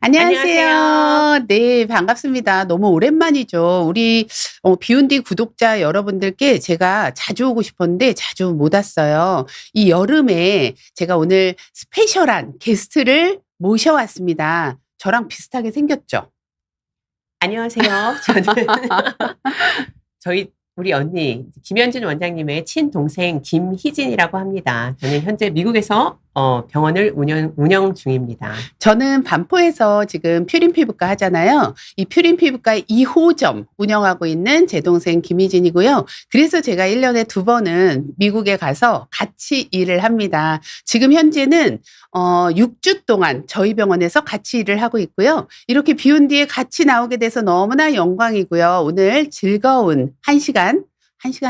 안녕하세요. 안녕하세요. 네, 반갑습니다. 너무 오랜만이죠. 우리 비운디 구독자 여러분들께 제가 자주 오고 싶었는데 자주 못 왔어요. 이 여름에 제가 오늘 스페셜한 게스트를 모셔왔습니다. 저랑 비슷하게 생겼죠? 안녕하세요. 저는 우리 언니 김현진 원장님의 친동생 김희진이라고 합니다. 저는 현재 미국에서 병원을 운영 중입니다. 저는 반포에서 지금 퓨린 피부과 하잖아요. 이 퓨린 피부과의 2호점 운영하고 있는 제 동생 김희진이고요. 그래서 제가 1년에 2번은 미국에 가서 같이 일을 합니다. 지금 현재는 6주 동안 저희 병원에서 같이 일을 하고 있고요. 이렇게 비운 뒤에 같이 나오게 돼서 너무나 영광이고요. 오늘 즐거운 1시간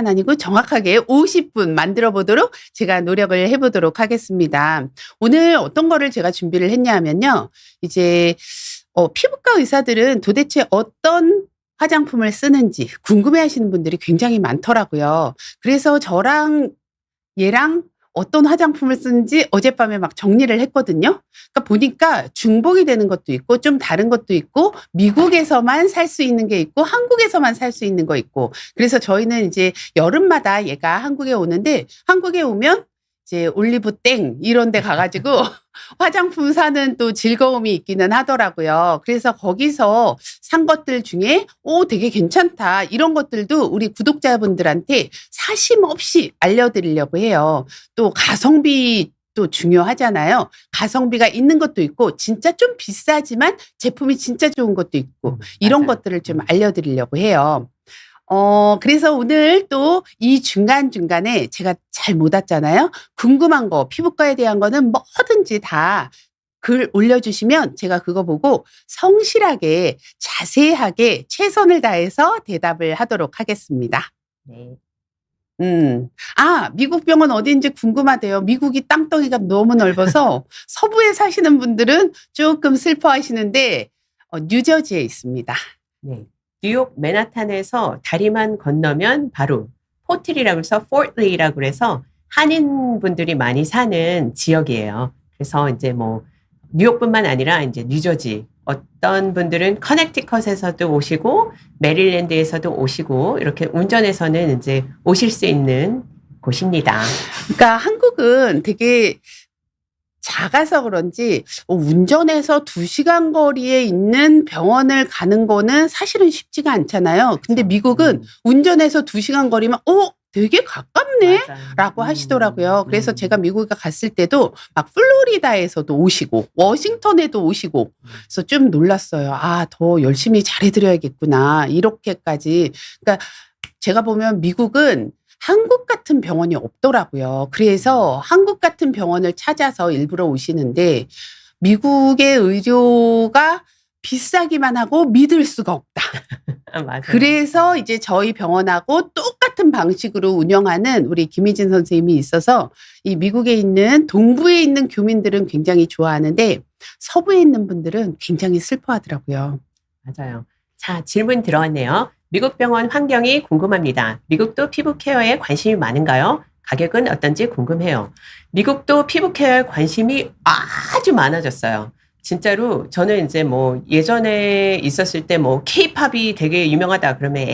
아니고 정확하게 50분 만들어 보도록 제가 노력을 해보도록 하겠습니다. 오늘 어떤 거를 제가 준비를 했냐 하면요. 이제 피부과 의사들은 도대체 어떤 화장품을 쓰는지 궁금해 하시는 분들이 굉장히 많더라고요. 그래서 저랑 얘랑 어떤 화장품을 쓰는지 어젯밤에 막 정리를 했거든요. 그러니까 보니까 중복이 되는 것도 있고 좀 다른 것도 있고 미국에서만 살 수 있는 게 있고 한국에서만 살 수 있는 거 있고 그래서 저희는 이제 여름마다 얘가 한국에 오는데 한국에 오면 이제 올리브 땡 이런 데 가가지고 화장품 사는 또 즐거움이 있기는 하더라고요. 그래서 거기서 산 것들 중에 되게 괜찮다 이런 것들도 우리 구독자분들한테 사심 없이 알려드리려고 해요. 또 가성비 또 중요하잖아요. 가성비가 있는 것도 있고 진짜 좀 비싸지만 제품이 진짜 좋은 것도 있고 이런 맞아요. 것들을 좀 알려드리려고 해요. 그래서 오늘 또 이 중간중간에 제가 잘 못 왔잖아요. 궁금한 거, 피부과에 대한 거는 뭐든지 다 글 올려주시면 제가 그거 보고 성실하게, 자세하게 최선을 다해서 대답을 하도록 하겠습니다. 네. 미국 병원 어디인지 궁금하대요. 미국이 땅덩이가 너무 넓어서 서부에 사시는 분들은 조금 슬퍼하시는데, 뉴저지에 있습니다. 네. 뉴욕 맨하탄에서 다리만 건너면 바로 포트리라고 해서 포트리라고 해서 한인분들이 많이 사는 지역이에요. 그래서 이제 뭐 뉴욕뿐만 아니라 이제 뉴저지 어떤 분들은 커넥티컷에서도 오시고 메릴랜드에서도 오시고 이렇게 운전해서는 이제 오실 수 있는 곳입니다. 그러니까 한국은 되게 작아서 그런지 운전해서 2시간 거리에 있는 병원을 가는 거는 사실은 쉽지가 않잖아요. 근데 미국은 운전해서 2시간 거리면 되게 가깝네 라고 하시더라고요. 그래서 제가 미국에 갔을 때도 막 플로리다에서도 오시고 워싱턴에도 오시고 그래서 좀 놀랐어요. 더 열심히 잘해드려야겠구나 이렇게까지. 그러니까 제가 보면 미국은 한국 같은 병원이 없더라고요. 그래서 한국 같은 병원을 찾아서 일부러 오시는데 미국의 의료가 비싸기만 하고 믿을 수가 없다. 맞아요. 그래서 이제 저희 병원하고 똑같은 방식으로 운영하는 우리 김희진 선생님이 있어서 이 미국에 있는 동부에 있는 교민들은 굉장히 좋아하는데 서부에 있는 분들은 굉장히 슬퍼하더라고요. 맞아요. 자, 질문 들어왔네요. 미국 병원 환경이 궁금합니다. 미국도 피부 케어에 관심이 많은가요? 가격은 어떤지 궁금해요. 미국도 피부 케어에 관심이 아주 많아졌어요. 진짜로 저는 이제 뭐 예전에 있었을 때 뭐 케이팝이 되게 유명하다 그러면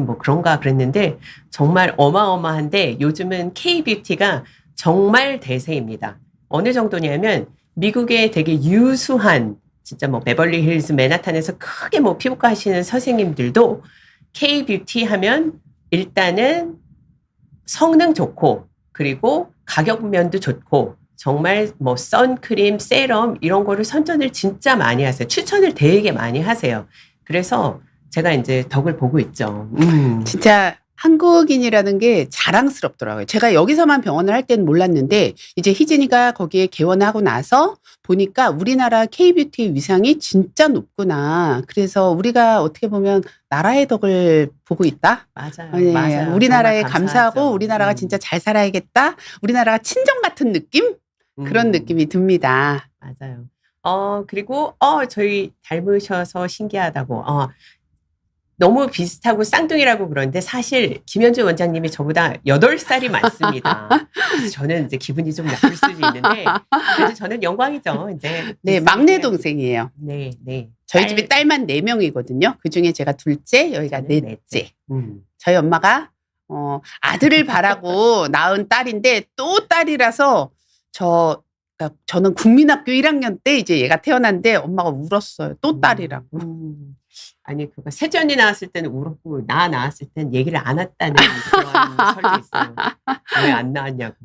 뭐 그런가 그랬는데 정말 어마어마한데 요즘은 K-뷰티가 정말 대세입니다. 어느 정도냐면 미국의 되게 유수한 진짜 뭐 베벌리 힐즈 맨하탄에서 크게 뭐 피부과 하시는 선생님들도 K-뷰티 하면 일단은 성능 좋고 그리고 가격 면도 좋고 정말 뭐 선크림, 세럼 이런 거를 선전을 진짜 많이 하세요. 추천을 되게 많이 하세요. 그래서 제가 이제 덕을 보고 있죠. 진짜 한국인이라는 게 자랑스럽더라고요. 제가 여기서만 병원을 할 때는 몰랐는데 이제 희진이가 거기에 개원하고 나서 보니까 우리나라 K-뷰티 위상이 진짜 높구나. 그래서 우리가 어떻게 보면 나라의 덕을 보고 있다. 맞아요. 네, 맞아요. 우리나라에 정말 감사하고 감사하죠. 우리나라가 진짜 잘 살아야겠다. 우리나라가 친정 같은 느낌? 그런 느낌이 듭니다. 맞아요. 그리고 저희 닮으셔서 신기하다고. 너무 비슷하고 쌍둥이라고 그러는데 사실 김현주 원장님이 저보다 8살이 많습니다. 그래서 저는 이제 기분이 좀 나쁠 수도 있는데 그래도 저는 영광이죠. 이제 네, 비슷하게. 막내 동생이에요. 네, 네. 저희 집에 딸만 4명이거든요. 그 중에 제가 둘째, 여기가 저는 넷째. 음. 저희 엄마가 아들을 바라고 낳은 딸인데 또 딸이라서 그러니까 저는 국민학교 1학년 때 이제 얘가 태어났는데 엄마가 울었어요. 또 딸이라고. 아니 그거 세전이 나왔을 때는 울었고 나 나왔을 때는 얘기를 안 했다는 그런 설도 있어요. 왜 안 나왔냐고.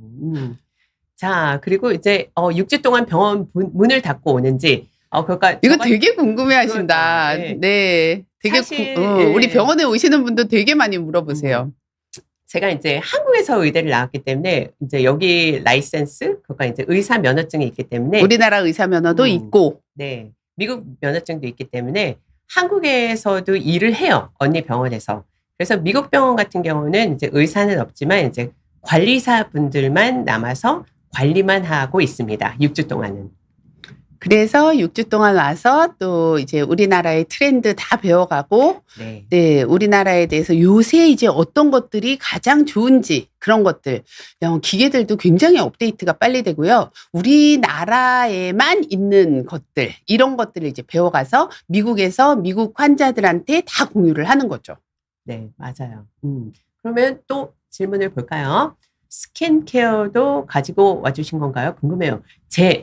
자 그리고 이제 6주 동안 병원 문을 닫고 오는지 그러니까 이거 되게 궁금해하신다. 그러니까요. 네, 되게 사실, 우리 병원에 오시는 분도 되게 많이 물어보세요. 제가 이제 한국에서 의대를 나왔기 때문에 이제 여기 라이센스 그러니까 이제 의사 면허증이 있기 때문에 우리나라 의사 면허도 있고, 네 미국 면허증도 있기 때문에 한국에서도 일을 해요. 언니 병원에서. 그래서 미국 병원 같은 경우는 이제 의사는 없지만 이제 관리사 분들만 남아서 관리만 하고 있습니다. 6주 동안은. 그래서 6주 동안 와서 또 이제 우리나라의 트렌드 다 배워가고, 네. 네, 우리나라에 대해서 요새 이제 어떤 것들이 가장 좋은지 그런 것들, 기계들도 굉장히 업데이트가 빨리 되고요. 우리나라에만 있는 것들, 이런 것들을 이제 배워가서 미국에서 미국 환자들한테 다 공유를 하는 거죠. 네, 맞아요. 그러면 또 질문을 볼까요? 스킨케어도 가지고 와주신 건가요? 궁금해요.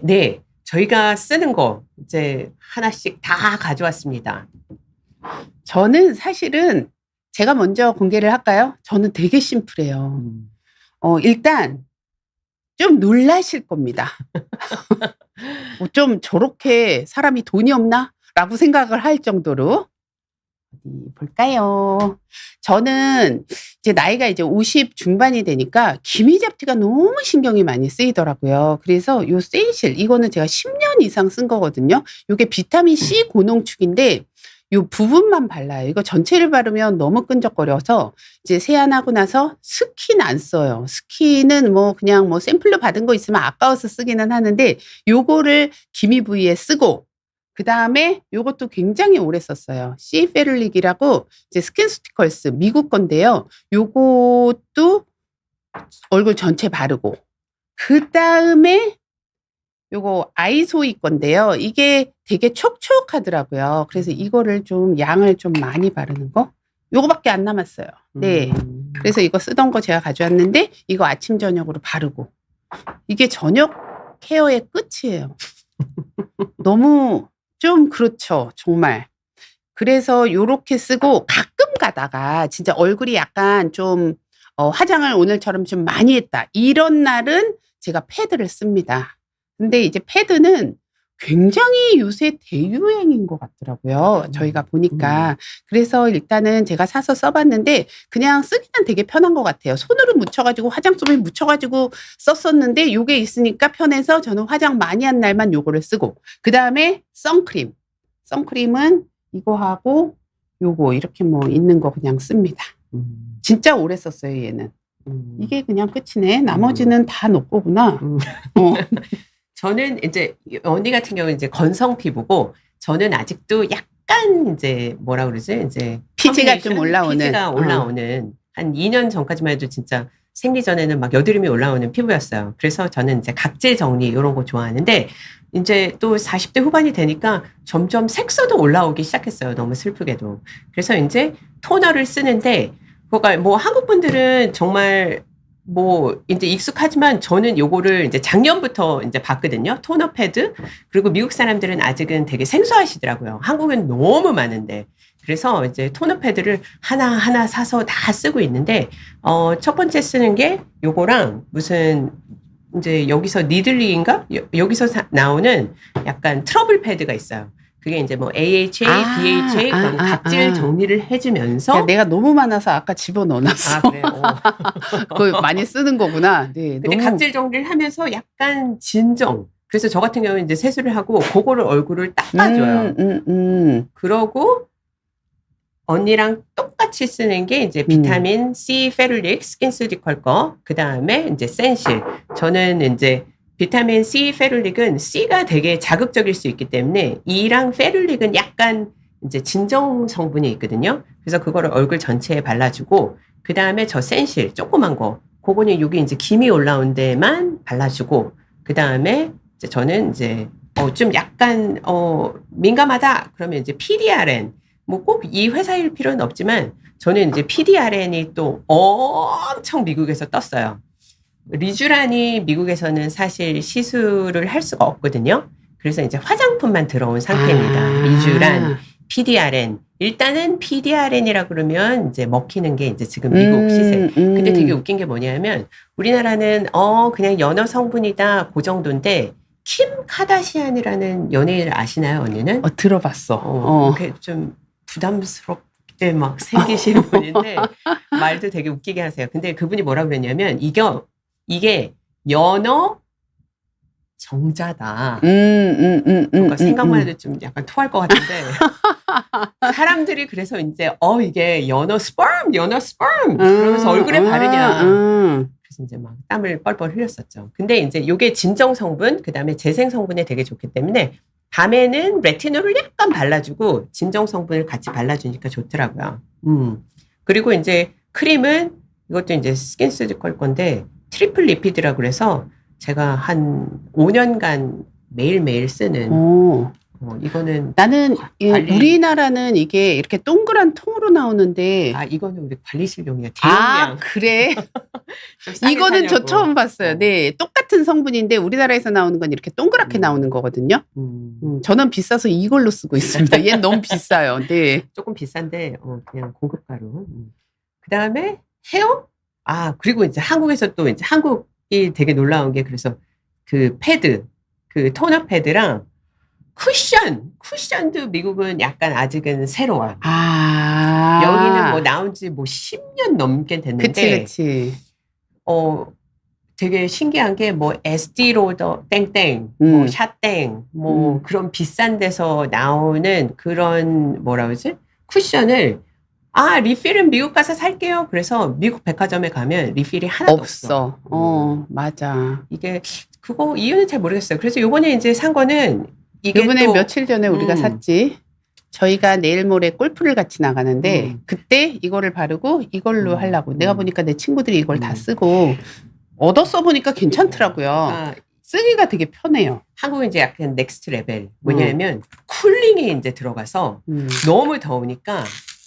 네. 저희가 쓰는 거 이제 하나씩 다 가져왔습니다. 저는 사실은 제가 먼저 공개를 할까요? 저는 되게 심플해요. 일단 좀 놀라실 겁니다. 좀 저렇게 사람이 돈이 없나? 라고 생각을 할 정도로. 어디 볼까요? 저는 이제 나이가 이제 50 중반이 되니까 기미 잡티가 너무 신경이 많이 쓰이더라고요. 그래서 요 센실 이거는 제가 10년 이상 쓴 거거든요. 요게 비타민 C 고농축인데 요 부분만 발라요. 이거 전체를 바르면 너무 끈적거려서 이제 세안하고 나서 스킨 안 써요. 스킨은 그냥 샘플로 받은 거 있으면 아까워서 쓰기는 하는데 요거를 기미 부위에 쓰고 그 다음에 요것도 굉장히 오래 썼어요. 시페룰릭이라고 이제 스킨스티컬스 미국 건데요. 요것도 얼굴 전체 바르고 그 다음에 요거 아이소이 건데요. 이게 되게 촉촉하더라고요. 그래서 이거를 좀 양을 좀 많이 바르는 거. 요거밖에 안 남았어요. 네. 그래서 이거 쓰던 거 제가 가져왔는데 이거 아침 저녁으로 바르고 이게 저녁 케어의 끝이에요. 너무 좀 그렇죠. 정말. 그래서 요렇게 쓰고 가끔 가다가 진짜 얼굴이 약간 좀 화장을 오늘처럼 좀 많이 했다. 이런 날은 제가 패드를 씁니다. 근데 이제 패드는 굉장히 요새 대유행인 것 같더라고요. 저희가 보니까. 그래서 일단은 제가 사서 써봤는데 그냥 쓰기는 되게 편한 것 같아요. 손으로 묻혀가지고 화장솜에 묻혀가지고 썼었는데 요게 있으니까 편해서 저는 화장 많이 한 날만 요거를 쓰고 그 다음에 선크림. 선크림은 이거 하고 요거 이렇게 있는 거 그냥 씁니다. 진짜 오래 썼어요 얘는. 이게 그냥 끝이네. 나머지는 다 너 거구나. 저는 이제 언니 같은 경우는 이제 건성 피부고 저는 아직도 약간 이제 뭐라 그러지? 이제 피지가 좀 올라오는. 피지가 올라오는 한 2년 전까지만 해도 진짜 생리 전에는 막 여드름이 올라오는 피부였어요. 그래서 저는 이제 각질 정리 이런 거 좋아하는데 이제 또 40대 후반이 되니까 점점 색소도 올라오기 시작했어요. 너무 슬프게도. 그래서 이제 토너를 쓰는데 그러니까 한국 분들은 정말 이제 익숙하지만 저는 요거를 이제 작년부터 이제 봤거든요. 토너 패드. 그리고 미국 사람들은 아직은 되게 생소하시더라고요. 한국은 너무 많은데. 그래서 이제 토너 패드를 하나하나 사서 다 쓰고 있는데, 첫 번째 쓰는 게 요거랑 무슨 이제 여기서 니들리인가? 여기서 나오는 약간 트러블 패드가 있어요. 그게 이제 AHA, BHA 그런 각질 정리를 해주면서 내가 너무 많아서 아까 집어넣어놨어. 그래요? 그거 많이 쓰는 거구나. 네, 근데 각질 정리를 하면서 약간 진정. 그래서 저 같은 경우는 이제 세수를 하고 그거를 얼굴을 닦아줘요. 그러고 언니랑 똑같이 쓰는 게 이제 비타민 C 페룰릭 스킨스디컬 거. 그 다음에 이제 센실. 저는 이제 비타민 C 페룰릭은 C가 되게 자극적일 수 있기 때문에 E랑 페룰릭은 약간 이제 진정 성분이 있거든요. 그래서 그거를 얼굴 전체에 발라주고 그 다음에 저 센실 조그만 거 그거는 여기 이제 김이 올라온 데만 발라주고 그 다음에 이제 저는 이제 좀 약간 민감하다 그러면 이제 PDRN 뭐 꼭 이 회사일 필요는 없지만 저는 이제 PDRN이 또 엄청 미국에서 떴어요. 리쥬란이 미국에서는 사실 시술을 할 수가 없거든요. 그래서 이제 화장품만 들어온 상태입니다. 리쥬란, PDRN. 일단은 PDRN이라 그러면 이제 먹히는 게 이제 지금 미국 시세. 근데 되게 웃긴 게 뭐냐면 우리나라는 그냥 연어 성분이다 그 정도인데 킴 카다시안이라는 연예인을 아시나요, 언니는? 들어봤어. 그렇게 좀 부담스럽게 막 생기시는 분인데 말도 되게 웃기게 하세요. 근데 그분이 뭐라 그랬냐면 이게 연어 정자다. 그러니까 생각만 해도 좀 약간 토할 것 같은데 사람들이 그래서 이제 이게 연어 스पर्m 그러면서 얼굴에 바르냐. 그래서 이제 막 땀을 뻘뻘 흘렸었죠. 근데 이제 이게 진정 성분, 그 다음에 재생 성분에 되게 좋기 때문에 밤에는 레티놀을 약간 발라주고 진정 성분을 같이 발라주니까 좋더라고요. 그리고 이제 크림은 이것도 이제 스킨스지컬 건데 트리플 리피드라고 그래서 제가 한 5년간 매일매일 쓰는 이거는 나는 관리- 우리나라는 이게 이렇게 동그란 통으로 나오는데 이거는 우리 관리실용이야. 대용량. 그래? 좀 싸게 이거는 저 사려고. 처음 봤어요. 네, 똑같은 성분인데 우리나라에서 나오는 건 이렇게 동그랗게 나오는 거거든요. 저는 비싸서 이걸로 쓰고 있습니다. 얘는 너무 비싸요. 네. 조금 비싼데 그냥 고급가루. 그다음에 헤어? 그리고 이제 한국에서 또 이제 한국이 되게 놀라운 게 그래서 그 패드, 그 토너 패드랑 쿠션도 미국은 약간 아직은 새로워요. 여기는 뭐 나온 지 뭐 10년 넘게 됐는데 그치. 되게 신기한 게 뭐 SD 로더 땡땡, 뭐 샷땡, 뭐 그런 비싼 데서 나오는 그런 뭐라 그러지? 쿠션을 리필은 미국 가서 살게요. 그래서 미국 백화점에 가면 리필이 하나도 없어. 맞아. 이게 그거 이유는 잘 모르겠어요. 그래서 요번에 이제 산 거는 이게 이번에 또 며칠 전에 우리가 샀지. 저희가 내일 모레 골프를 같이 나가는데 그때 이거를 바르고 이걸로 하려고. 내가 보니까 내 친구들이 이걸 다 쓰고 얻어 써보니까 괜찮더라고요. 쓰기가 되게 편해요. 한국은 이제 약간 넥스트 레벨. 뭐냐면 쿨링이 이제 들어가서 너무 더우니까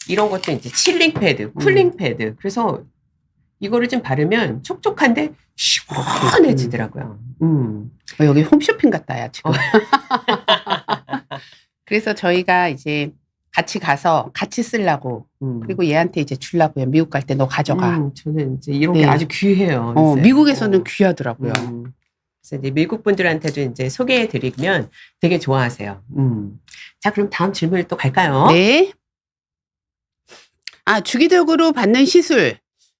이런 것도 이제 칠링 패드, 쿨링 패드. 그래서 이거를 좀 바르면 촉촉한데 시원해지더라고요. 여기 홈쇼핑 같다, 야, 지금. 그래서 저희가 이제 같이 가서 같이 쓰려고 그리고 얘한테 이제 주려고요. 미국 갈 때 너 가져가. 저는 이제 이런 게 아주 귀해요. 요새. 미국에서는 귀하더라고요. 그래서 이제 미국 분들한테도 이제 소개해 드리면 되게 좋아하세요. 자, 그럼 다음 질문을 또 갈까요? 네. 주기적으로 받는 시술.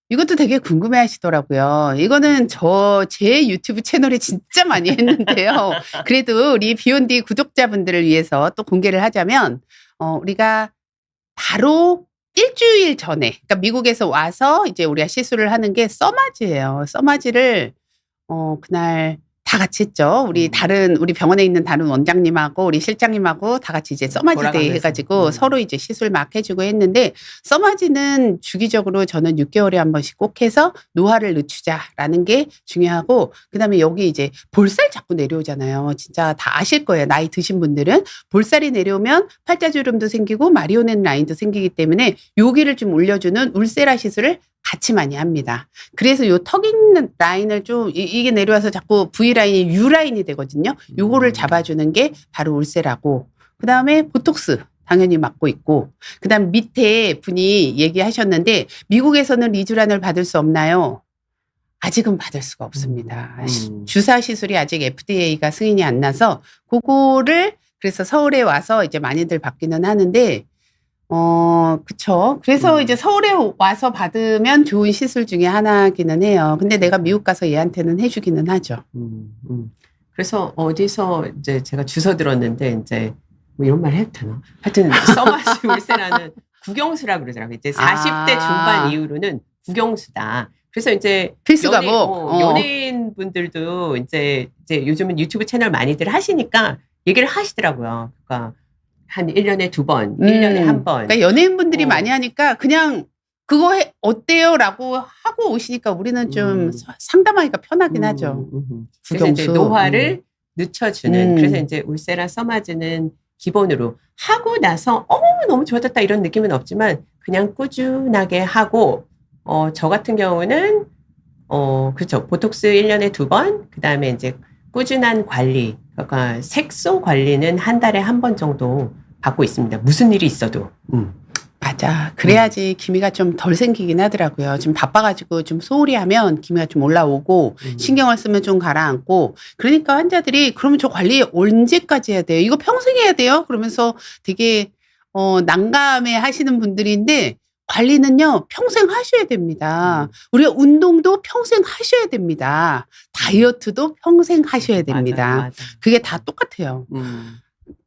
이것도 되게 궁금해 하시더라고요. 이거는 제 유튜브 채널에 진짜 많이 했는데요. 그래도 우리 비욘디 구독자분들을 위해서 또 공개를 하자면, 우리가 바로 일주일 전에, 그러니까 미국에서 와서 이제 우리가 시술을 하는 게 써마지예요. 써마지를, 그날 다 같이 했죠. 우리 병원에 있는 다른 원장님하고 우리 실장님하고 다 같이 이제 써마지 데이 돌아가면서. 해가지고 서로 이제 시술 막 해주고 했는데 써마지는 주기적으로 저는 6개월에 한 번씩 꼭 해서 노화를 늦추자라는 게 중요하고 그다음에 여기 이제 볼살 자꾸 내려오잖아요. 진짜 다 아실 거예요. 나이 드신 분들은 볼살이 내려오면 팔자주름도 생기고 마리오넷 라인도 생기기 때문에 여기를 좀 올려주는 울세라 시술을 같이 많이 합니다. 그래서 요 턱 있는 라인을 좀 이게 내려와서 자꾸 V 라인이 U 라인이 되거든요. 요거를 잡아주는 게 바로 울세라고. 그다음에 보톡스 당연히 맞고 있고. 그다음 밑에 분이 얘기하셨는데 미국에서는 리쥬란을 받을 수 없나요? 아직은 받을 수가 없습니다. 주사 시술이 아직 FDA가 승인이 안 나서 그거를 그래서 서울에 와서 이제 많이들 받기는 하는데 그쵸. 그래서 이제 서울에 와서 받으면 좋은 시술 중에 하나기는 해요. 근데 내가 미국 가서 얘한테는 해주기는 하죠. 그래서 어디서 이제 제가 주워 들었는데 이제 뭐 이런 말 해도 되나? 하여튼 써마지 울세라는 국영수라 그러더라고요. 이제 40대 중반 이후로는 국영수다. 그래서 이제 필수 과목. 연예인 분들도 이제 요즘은 유튜브 채널 많이들 하시니까 얘기를 하시더라고요. 그러니까 한 1년에 2번, 1년에 한 번. 그러니까 연예인분들이 어. 많이 하니까 그냥 그거 어때요? 라고 하고 오시니까 우리는 좀 상담하기가 편하긴 하죠. 그래서 이제 국영수. 노화를 늦춰주는. 음. 그래서 이제 울세라 써마즈는 기본으로 하고 나서 너무 좋아졌다 이런 느낌은 없지만 그냥 꾸준하게 하고 저 같은 경우는 그렇죠. 보톡스 1년에 2번, 그다음에 이제 꾸준한 관리, 그러니까 색소 관리는 한 달에 한 번 정도 받고 있습니다. 무슨 일이 있어도. 맞아. 그래야지 기미가 좀 덜 생기긴 하더라고요. 지금 바빠가지고 좀 소홀히 하면 기미가 좀 올라오고 신경을 쓰면 좀 가라앉고 그러니까 환자들이 그러면 저 관리 언제까지 해야 돼요? 이거 평생 해야 돼요? 그러면서 되게 난감해 하시는 분들인데 관리는요 평생 하셔야 됩니다. 우리가 운동도 평생 하셔야 됩니다. 다이어트도 평생 하셔야 됩니다. 맞아요, 맞아요. 그게 다 똑같아요.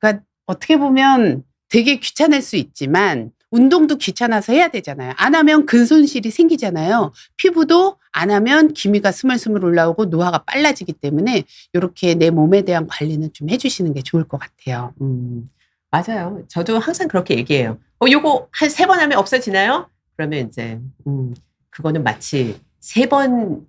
그러니까 어떻게 보면 되게 귀찮을 수 있지만 운동도 귀찮아서 해야 되잖아요. 안 하면 근손실이 생기잖아요. 피부도 안 하면 기미가 스물스물 올라오고 노화가 빨라지기 때문에 이렇게 내 몸에 대한 관리는 좀 해주시는 게 좋을 것 같아요. 맞아요. 저도 항상 그렇게 얘기해요. 요거 한 3번 하면 없어지나요? 그러면 이제 그거는 마치 3번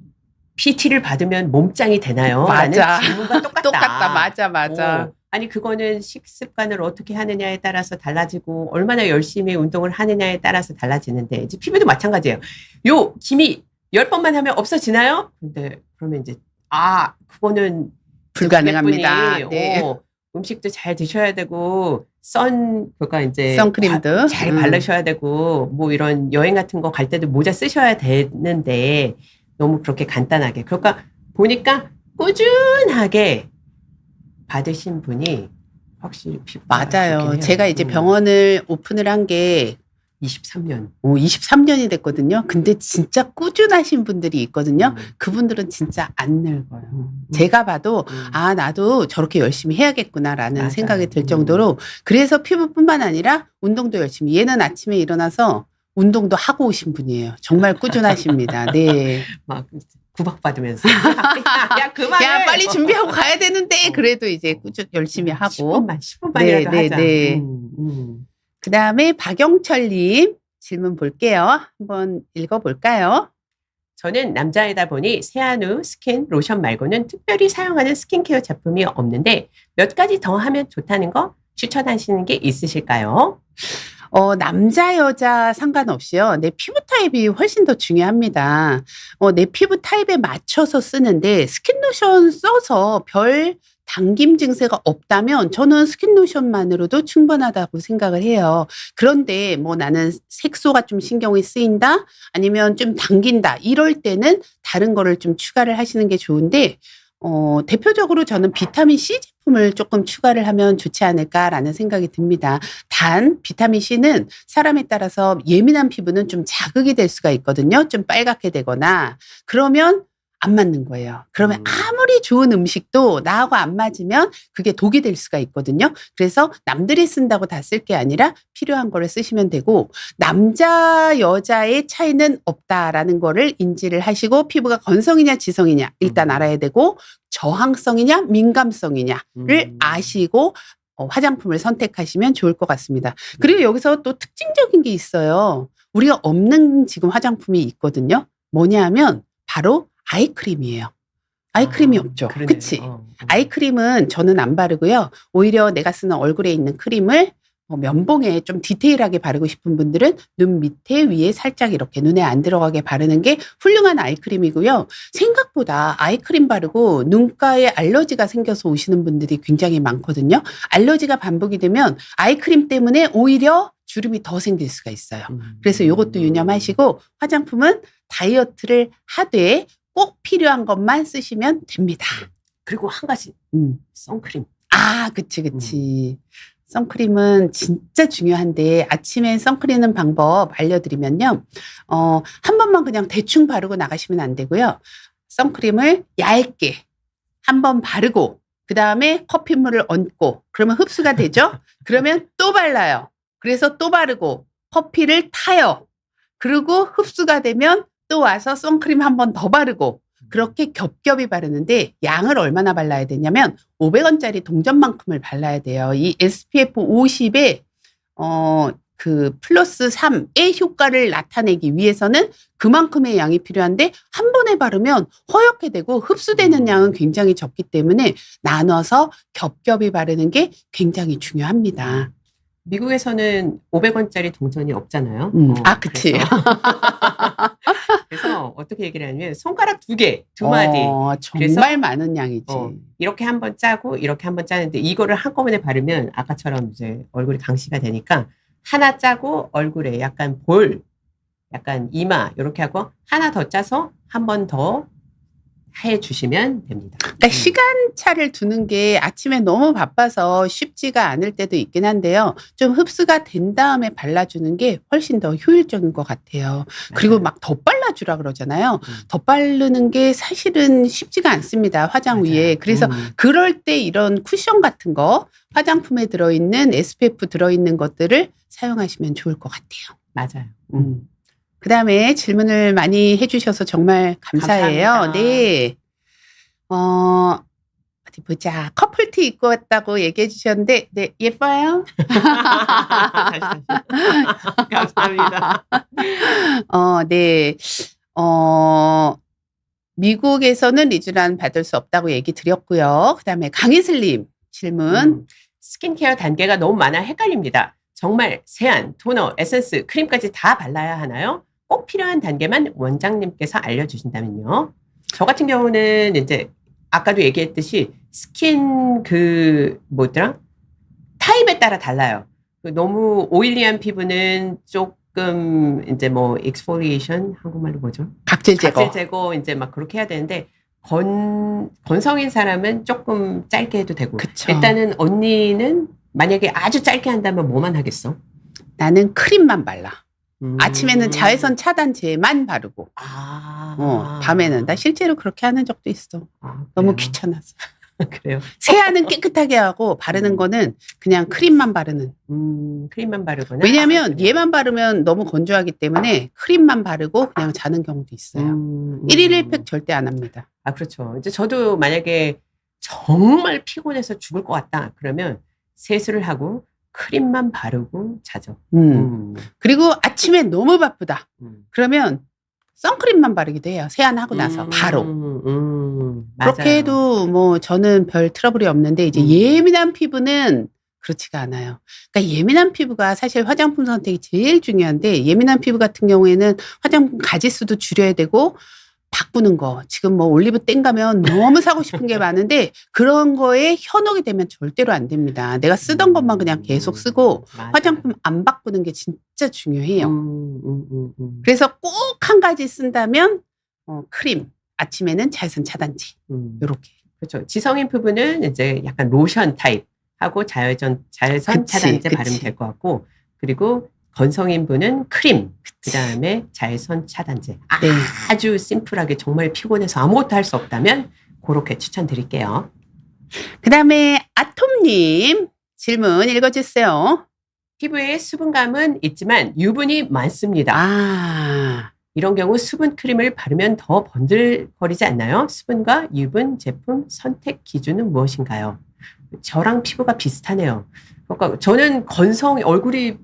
PT를 받으면 몸짱이 되나요? 맞아. 라는 질문과 똑같다. 똑같다. 맞아. 아니 그거는 식습관을 어떻게 하느냐에 따라서 달라지고 얼마나 열심히 운동을 하느냐에 따라서 달라지는데 이제 피부도 마찬가지예요. 요 기미 10번만 하면 없어지나요? 근데 그러면 이제 그거는 불가능합니다. 고객분이, 네. 음식도 잘 드셔야 되고 그러니까 이제 선크림도 잘 바르셔야 되고 뭐 이런 여행 같은 거 갈 때도 모자 쓰셔야 되는데 너무 그렇게 간단하게 그러니까 보니까 꾸준하게 받으신 분이 확실히 피부가 좋긴 맞아요. 해요. 제가 이제 병원을 오픈을 한 게 23년. 23년이 됐거든요. 근데 진짜 꾸준하신 분들이 있거든요. 그분들은 진짜 안 늙어요. 제가 봐도 나도 저렇게 열심히 해야겠구나라는 맞아요. 생각이 들 정도로 그래서 피부뿐만 아니라 운동도 열심히 얘는 아침에 일어나서 운동도 하고 오신 분이에요. 정말 꾸준하십니다. 네. 막 구박받으면서 야 그만해. 야 빨리 준비하고 가야 되는데 그래도 이제 열심히 하고 10분만이라도 네, 하자. 네. 그다음에 박영철님 질문 볼게요. 한번 읽어볼까요? 저는 남자이다 보니 세안후 스킨 로션 말고는 특별히 사용하는 스킨케어 제품이 없는데 몇 가지 더 하면 좋다는 거 추천하시는 게 있으실까요? 남자 여자 상관없이요. 내 피부 타입이 훨씬 더 중요합니다. 내 피부 타입에 맞춰서 쓰는데 스킨로션 써서 별 당김 증세가 없다면 저는 스킨로션만으로도 충분하다고 생각을 해요. 그런데 뭐 나는 색소가 좀 신경이 쓰인다 아니면 좀 당긴다 이럴 때는 다른 거를 좀 추가를 하시는 게 좋은데 대표적으로 저는 비타민 C 제품을 조금 추가를 하면 좋지 않을까라는 생각이 듭니다. 단 비타민 C는 사람에 따라서 예민한 피부는 좀 자극이 될 수가 있거든요. 좀 빨갛게 되거나 그러면 안 맞는 거예요. 그러면 아무리 좋은 음식도 나하고 안 맞으면 그게 독이 될 수가 있거든요. 그래서 남들이 쓴다고 다 쓸 게 아니라 필요한 거를 쓰시면 되고 남자 여자의 차이는 없다라는 거를 인지를 하시고 피부가 건성이냐 지성이냐 일단 알아야 되고 저항성이냐 민감성이냐를 아시고 화장품을 선택하시면 좋을 것 같습니다. 그리고 여기서 또 특징적인 게 있어요. 우리가 없는 지금 화장품이 있거든요. 뭐냐 하면 바로 아이크림이에요. 아이크림이 없죠. 그러네요. 그치? 아이크림은 저는 안 바르고요. 오히려 내가 쓰는 얼굴에 있는 크림을 면봉에 좀 디테일하게 바르고 싶은 분들은 눈 밑에 위에 살짝 이렇게 눈에 안 들어가게 바르는 게 훌륭한 아이크림이고요. 생각보다 아이크림 바르고 눈가에 알러지가 생겨서 오시는 분들이 굉장히 많거든요. 알러지가 반복이 되면 아이크림 때문에 오히려 주름이 더 생길 수가 있어요. 그래서 이것도 유념하시고 화장품은 다이어트를 하되 꼭 필요한 것만 쓰시면 됩니다. 그리고 한 가지 선크림. 그치. 선크림은 진짜 중요한데 아침에 선크림은 방법 알려드리면요. 한 번만 그냥 대충 바르고 나가시면 안 되고요. 선크림을 얇게 한 번 바르고 그 다음에 커피물을 얹고 그러면 흡수가 되죠. 그러면 또 발라요. 그래서 또 바르고 커피를 타요. 그리고 흡수가 되면 또 와서 선크림 한 번 더 바르고 그렇게 겹겹이 바르는데 양을 얼마나 발라야 되냐면 500원짜리 동전만큼을 발라야 돼요. 이 SPF 50에 그 플러스 3의 효과를 나타내기 위해서는 그만큼의 양이 필요한데 한 번에 바르면 허옇게 되고 흡수되는 양은 굉장히 적기 때문에 나눠서 겹겹이 바르는 게 굉장히 중요합니다. 미국에서는 500원짜리 동전이 없잖아요. 그치. 그래서 어떻게 얘기를 하냐면 손가락 2개, 2마디. 정말 많은 양이지. 이렇게 한번 짜고 이렇게 한번 짜는데 이거를 한꺼번에 바르면 아까처럼 이제 얼굴이 강시가 되니까 하나 짜고 얼굴에 약간 볼, 약간 이마 이렇게 하고 하나 더 짜서 한 번 더 해주시면 됩니다. 그러니까 시간차를 두는 게 아침에 너무 바빠서 쉽지가 않을 때도 있긴 한데요. 좀 흡수가 된 다음에 발라주는 게 훨씬 더 효율적인 것 같아요. 그리고 막 덧발라주라 그러잖아요. 덧바르는 게 사실은 쉽지가 않습니다. 화장 위에. 그래서 그럴 때 이런 쿠션 같은 거, 화장품에 들어있는 SPF 들어있는 것들을 사용하시면 좋을 것 같아요. 맞아요. 그 다음에 질문을 많이 해주셔서 정말 감사해요. 감사합니다. 네. 어디 보자. 커플티 입고 왔다고 얘기해 주셨는데, 네, 예뻐요? 다시. 감사합니다. 네. 미국에서는 리쥬란 받을 수 없다고 얘기 드렸고요. 그 다음에 강희슬님 질문. 스킨케어 단계가 너무 많아 헷갈립니다. 정말 세안, 토너, 에센스, 크림까지 다 발라야 하나요? 꼭 필요한 단계만 원장님께서 알려주신다면요. 저 같은 경우는 이제 아까도 얘기했듯이 스킨 타입에 따라 달라요. 너무 오일리한 피부는 조금 이제 뭐 익스폴리에이션 한국말로 뭐죠? 각질 제거. 각질 제거 이제 막 그렇게 해야 되는데 건성인 사람은 조금 짧게 해도 되고. 그쵸. 일단은 언니는 만약에 아주 짧게 한다면 뭐만 하겠어? 나는 크림만 발라. 아침에는 자외선 차단제만 바르고. 밤에는. 나 실제로 그렇게 하는 적도 있어. 너무 귀찮아서. 그래요? 세안은 깨끗하게 하고 바르는 거는 그냥 크림만 바르는. 크림만 바르거나. 왜냐하면 얘만 바르면 너무 건조하기 때문에 크림만 바르고 그냥 자는 경우도 있어요. 1일 1팩 절대 안 합니다. 그렇죠. 이제 저도 만약에 정말 피곤해서 죽을 것 같다. 그러면 세수를 하고 크림만 바르고 자죠. 그리고 아침에 너무 바쁘다. 그러면 선크림만 바르기도 해요. 세안하고 나서 바로. 그렇게 맞아요. 해도 뭐 저는 별 트러블이 없는데 이제 예민한 피부는 그렇지가 않아요. 그러니까 예민한 피부가 사실 화장품 선택이 제일 중요한데 예민한 피부 같은 경우에는 화장품 가짓수도 줄여야 되고 바꾸는 거. 지금 뭐 올리브 땡 가면 너무 사고 싶은 게 많은데 그런 거에 현혹이 되면 절대로 안 됩니다. 내가 쓰던 것만 그냥 계속 쓰고 맞아요. 화장품 안 바꾸는 게 진짜 중요해요. 그래서 그래서 꼭 한 가지 쓴다면 크림, 아침에는 자외선 차단제 요렇게. 그렇죠. 지성인 피부는 이제 약간 로션 타입 하고 자외선 차단제 바르면 될 것 같고 그리고 건성인 분은 크림, 그 다음에 자외선 차단제. 네. 아주 심플하게 정말 피곤해서 아무것도 할 수 없다면 그렇게 추천드릴게요. 그 다음에 아톰님 질문 읽어주세요. 피부에 수분감은 있지만 유분이 많습니다. 이런 경우 수분 크림을 바르면 더 번들거리지 않나요? 수분과 유분 제품 선택 기준은 무엇인가요? 저랑 피부가 비슷하네요. 그러니까 저는 얼굴이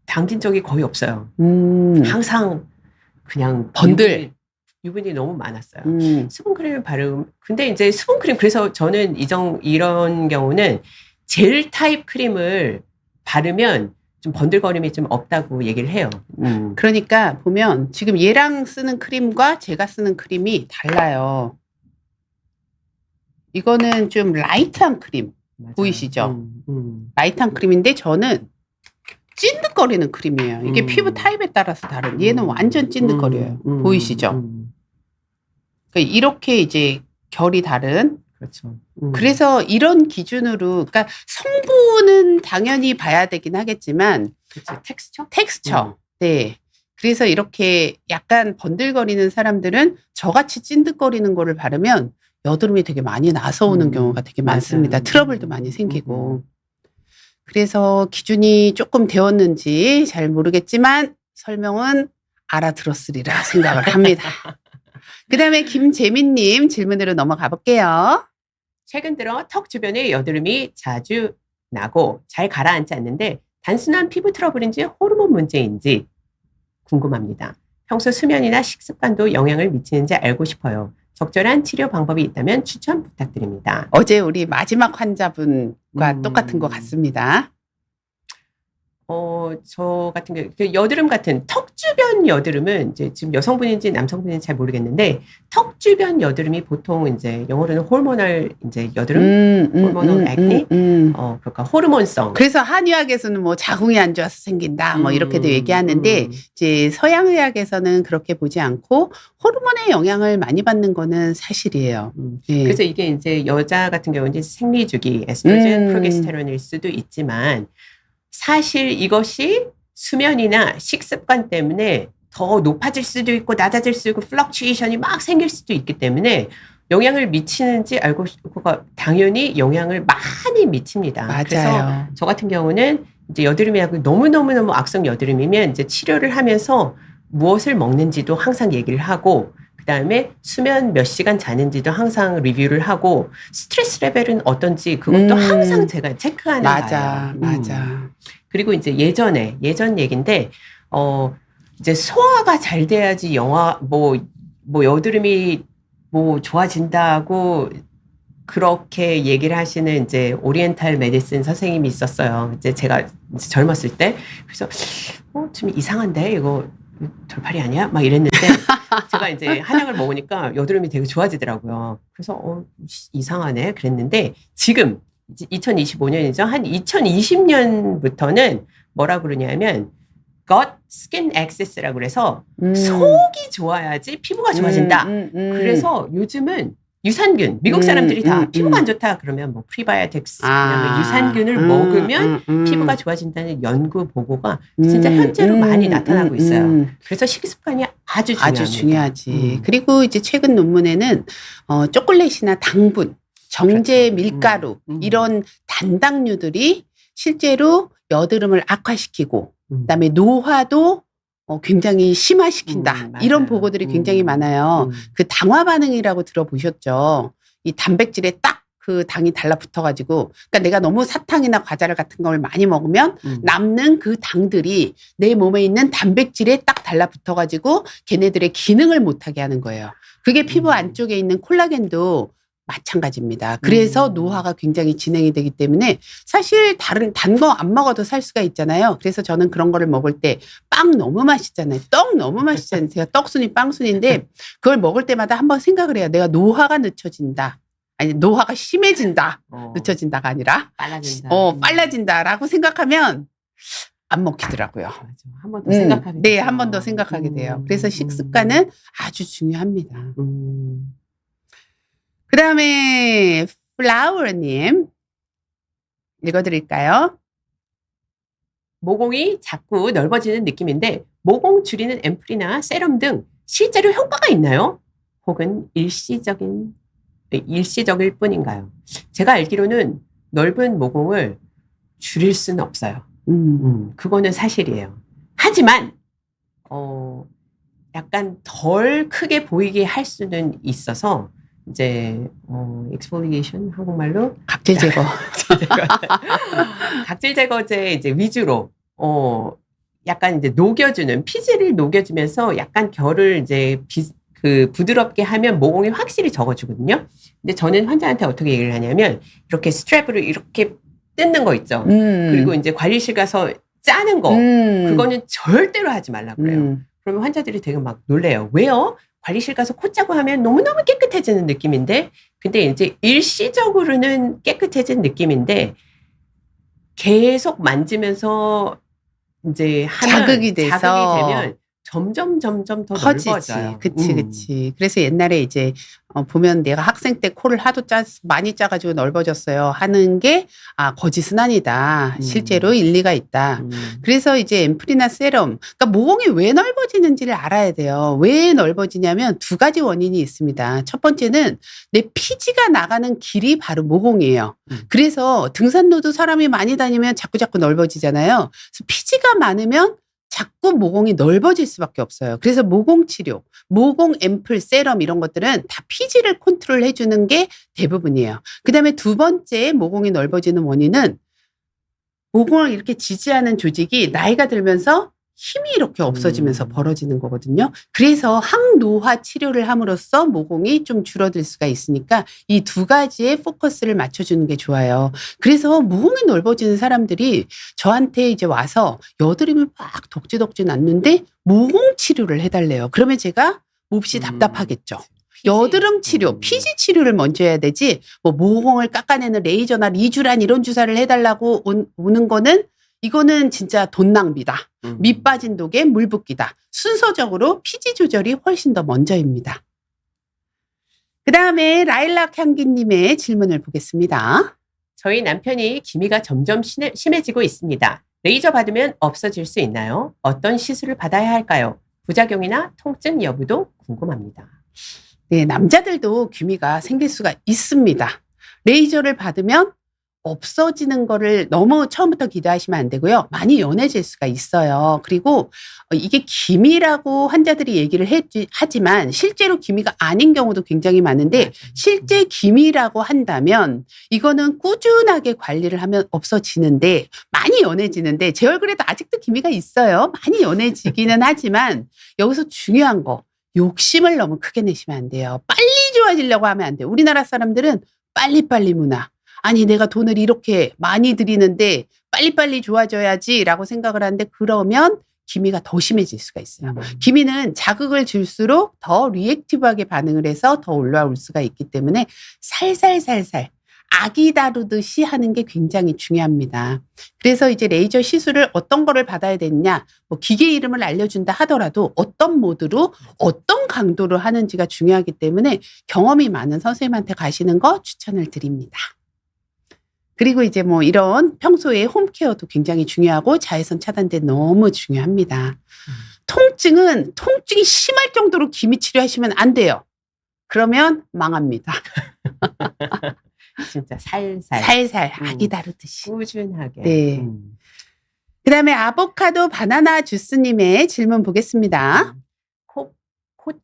당긴 적이 거의 없어요. 항상 그냥 유분이 너무 많았어요. 수분 크림을 근데 이제 수분 크림, 그래서 저는 이런 경우는 젤 타입 크림을 바르면 좀 번들거림이 좀 없다고 얘기를 해요. 그러니까 보면 지금 얘랑 쓰는 크림과 제가 쓰는 크림이 달라요. 이거는 좀 라이트한 크림. 맞아요. 보이시죠? 라이트한 크림인데 저는 찐득거리는 크림이에요. 이게 피부 타입에 따라서 다른. 얘는 완전 찐득거려요. 보이시죠? 그러니까 이렇게 이제 결이 다른. 그렇죠. 그래서 이런 기준으로, 그러니까 성분은 당연히 봐야 되긴 하겠지만, 그렇죠. 텍스처. 네. 그래서 이렇게 약간 번들거리는 사람들은 저같이 찐득거리는 거를 바르면 여드름이 되게 많이 나서 오는 경우가 되게 많습니다. 트러블도 많이 생기고. 그래서 기준이 조금 되었는지 잘 모르겠지만 설명은 알아들었으리라 생각을 합니다. 그다음에 김재민님 질문으로 넘어가 볼게요. 최근 들어 턱 주변에 여드름이 자주 나고 잘 가라앉지 않는데 단순한 피부 트러블인지 호르몬 문제인지 궁금합니다. 평소 수면이나 식습관도 영향을 미치는지 알고 싶어요. 적절한 치료 방법이 있다면 추천 부탁드립니다. 어제 우리 마지막 환자분과 똑같은 것 같습니다. 저 같은 경우, 여드름 같은 턱 주변 여드름은 이제 지금 여성분인지 남성분인지 잘 모르겠는데, 턱 주변 여드름이 보통 이제 영어로는 호르모널 이제 여드름, 호르모널 액니, 그러니까 호르몬성. 그래서 한의학에서는 뭐 자궁이 안 좋아서 생긴다, 뭐 이렇게도 얘기하는데, 이제 서양의학에서는 그렇게 보지 않고 호르몬의 영향을 많이 받는 거는 사실이에요. 예. 그래서 이게 이제 여자 같은 경우는 생리주기, 에스트로겐, 프로게스테론일 수도 있지만, 사실 이것이 수면이나 식습관 때문에 더 높아질 수도 있고 낮아질 수도 있고 플럭추에이션이 막 생길 수도 있기 때문에 영향을 미치는지 알고 싶고 당연히 영향을 많이 미칩니다. 맞아요. 그래서 저 같은 경우는 이제 여드름이라고 너무너무 악성 여드름이면 이제 치료를 하면서 무엇을 먹는지도 항상 얘기를 하고 그다음에 수면 몇 시간 자는지도 항상 리뷰를 하고 스트레스 레벨은 어떤지 그것도 항상 제가 체크하는 맞아, 거예요. 맞아. 그리고 이제 예전 얘긴데 이제 소화가 잘 돼야지 뭐 여드름이 뭐 좋아진다고 그렇게 얘기를 하시는 이제 오리엔탈 메디슨 선생님이 있었어요. 이제 제가 이제 젊었을 때 그래서 좀 이상한데 이거 돌팔이 아니야? 막 이랬는데 제가 이제 한약을 먹으니까 여드름이 되게 좋아지더라고요. 그래서 이상하네 그랬는데 지금 2025년이죠. 한 2020년부터는 뭐라 그러냐면 gut skin access라고 그래서 속이 좋아야지 피부가 좋아진다. 그래서 요즘은 유산균, 미국 사람들이 다 피부가 안 좋다 그러면 뭐 프리바이오틱스 그냥 유산균을 먹으면 피부가 좋아진다는 연구 보고가 진짜 현재로 많이 나타나고 있어요. 그래서 식습관이 아주 중요합니다. 아주 중요하지. 그리고 이제 최근 논문에는 초콜릿이나 당분, 정제 그렇죠. 밀가루 이런 단당류들이 실제로 여드름을 악화시키고 그다음에 노화도 굉장히 심화시킨다. 이런 보고들이 굉장히 많아요. 그 당화 반응이라고 들어보셨죠? 이 단백질에 딱 그 당이 달라붙어가지고, 그러니까 내가 너무 사탕이나 과자를 같은 걸 많이 먹으면 남는 그 당들이 내 몸에 있는 단백질에 딱 달라붙어가지고 걔네들의 기능을 못하게 하는 거예요. 그게 피부 안쪽에 있는 콜라겐도 마찬가지입니다. 그래서 노화가 굉장히 진행이 되기 때문에 사실 단 거 안 먹어도 살 수가 있잖아요. 그래서 저는 그런 거를 먹을 때 빵 너무 맛있잖아요. 떡 너무 맛있잖아요. 제가 떡순이 빵순인데 그걸 먹을 때마다 한번 생각을 해요. 내가 노화가 늦춰진다. 아니 노화가 심해진다. 늦춰진다가 아니라 빨라진다. 빨라진다라고 생각하면 안 먹히더라고요. 한 번 더 생각하게 네, 한 번 더 생각하게 돼요. 그래서 식습관은 아주 중요합니다. 그 다음에 플라워님 읽어드릴까요? 모공이 자꾸 넓어지는 느낌인데 모공 줄이는 앰플이나 세럼 등 실제로 효과가 있나요? 혹은 일시적일 뿐인가요? 제가 알기로는 넓은 모공을 줄일 수는 없어요. 그거는 사실이에요. 하지만 약간 덜 크게 보이게 할 수는 있어서 이제 exfoliation 한국말로 각질 제거. 각질 제거제 이제 위주로 약간 이제 녹여주는 피지를 녹여주면서 약간 결을 이제 부드럽게 하면 모공이 확실히 적어주거든요. 근데 저는 환자한테 어떻게 얘기를 하냐면 이렇게 스트랩으로 이렇게 뜯는 거 있죠. 그리고 이제 관리실 가서 짜는 거 그거는 절대로 하지 말라 그래요. 그러면 환자들이 되게 막 놀래요. 왜요? 관리실 가서 코 짜고 하면 너무너무 깨끗해지는 느낌인데 근데 이제 일시적으로는 깨끗해진 느낌인데 계속 만지면서 이제 하면 자극이 돼서 자극이 되면 점점 더 커지지. 넓어져요. 그치. 그래서 옛날에 이제 보면 내가 학생 때 코를 하도 많이 짜가지고 넓어졌어요 하는 게 거짓은 아니다. 실제로 일리가 있다. 그래서 이제 앰플이나 세럼, 그러니까 모공이 왜 넓어지는지를 알아야 돼요. 왜 넓어지냐면 두 가지 원인이 있습니다. 첫 번째는 내 피지가 나가는 길이 바로 모공이에요. 그래서 등산로도 사람이 많이 다니면 자꾸 넓어지잖아요. 그래서 피지가 많으면 자꾸 모공이 넓어질 수밖에 없어요. 그래서 모공 치료, 모공 앰플, 세럼 이런 것들은 다 피지를 컨트롤 해주는 게 대부분이에요. 그 다음에 두 번째 모공이 넓어지는 원인은 모공을 이렇게 지지하는 조직이 나이가 들면서 힘이 이렇게 없어지면서 벌어지는 거거든요. 그래서 항노화 치료를 함으로써 모공이 좀 줄어들 수가 있으니까 이 두 가지에 포커스를 맞춰주는 게 좋아요. 그래서 모공이 넓어지는 사람들이 저한테 이제 와서 여드름이 막 덕지덕지 났는데 모공 치료를 해달래요. 그러면 제가 몹시 답답하겠죠. 여드름 치료, 피지 치료를 먼저 해야 되지 뭐 모공을 깎아내는 레이저나 리쥬란 이런 주사를 해달라고 오는 거는 이거는 진짜 돈 낭비다. 밑 빠진 독에 물 붓기다. 순서적으로 피지 조절이 훨씬 더 먼저입니다. 그 다음에 라일락 향기님의 질문을 보겠습니다. 저희 남편이 기미가 점점 심해지고 있습니다. 레이저 받으면 없어질 수 있나요? 어떤 시술을 받아야 할까요? 부작용이나 통증 여부도 궁금합니다. 네, 남자들도 기미가 생길 수가 있습니다. 레이저를 받으면 없어지는 거를 너무 처음부터 기대하시면 안 되고요. 많이 연해질 수가 있어요. 그리고 이게 기미라고 환자들이 얘기를 하지만 실제로 기미가 아닌 경우도 굉장히 많은데 실제 기미라고 한다면 이거는 꾸준하게 관리를 하면 없어지는데 많이 연해지는데 제 얼굴에도 아직도 기미가 있어요. 많이 연해지기는 하지만 여기서 중요한 거 욕심을 너무 크게 내시면 안 돼요. 빨리 좋아지려고 하면 안 돼요. 우리나라 사람들은 빨리빨리 문화. 아니 내가 돈을 이렇게 많이 들이는데 빨리빨리 좋아져야지라고 생각을 하는데 그러면 기미가 더 심해질 수가 있어요. 기미는 자극을 줄수록 더 리액티브하게 반응을 해서 더 올라올 수가 있기 때문에 살살살살 아기 다루듯이 하는 게 굉장히 중요합니다. 그래서 이제 레이저 시술을 어떤 거를 받아야 되느냐 뭐 기계 이름을 알려준다 하더라도 어떤 모드로 어떤 강도로 하는지가 중요하기 때문에 경험이 많은 선생님한테 가시는 거 추천을 드립니다. 그리고 이제 뭐 이런 평소에 홈케어도 굉장히 중요하고 자외선 차단제 너무 중요합니다. 통증이 심할 정도로 기미 치료하시면 안 돼요. 그러면 망합니다. 진짜 살살. 살살 아기 다루듯이. 꾸준하게. 네. 그다음에 아보카도 바나나 주스님의 질문 보겠습니다. 코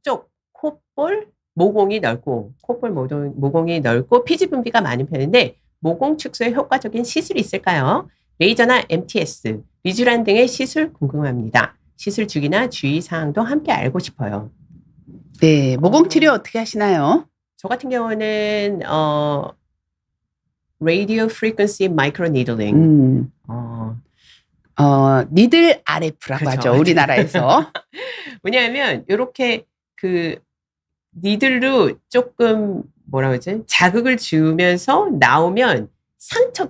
쪽, 콧볼 모공이 넓고 콧볼 모공이 넓고 피지 분비가 많은 편인데 모공 축소에 효과적인 시술이 있을까요? 레이저나 MTS, 리쥬란 등의 시술 궁금합니다. 시술 주기나 주의사항도 함께 알고 싶어요. 네, 모공 치료 어떻게 하시나요? 저 같은 경우는 Radio Frequency Microneedling. 니들 RF라고 그렇죠. 하죠. 우리나라에서. 왜냐하면 이렇게 그 니들로 조금 뭐라 그러지? 자극을 주면서 나오면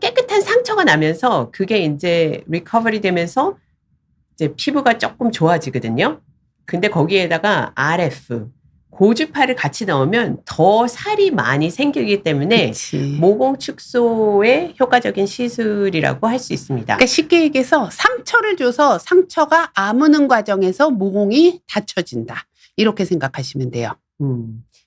깨끗한 상처가 나면서 그게 이제 리커버리 되면서 이제 피부가 조금 좋아지거든요. 근데 거기에다가 RF, 고주파를 같이 넣으면 더 살이 많이 생기기 때문에 그치. 모공 축소에 효과적인 시술이라고 할 수 있습니다. 그러니까 쉽게 얘기해서 상처를 줘서 상처가 아무는 과정에서 모공이 닫혀진다. 이렇게 생각하시면 돼요.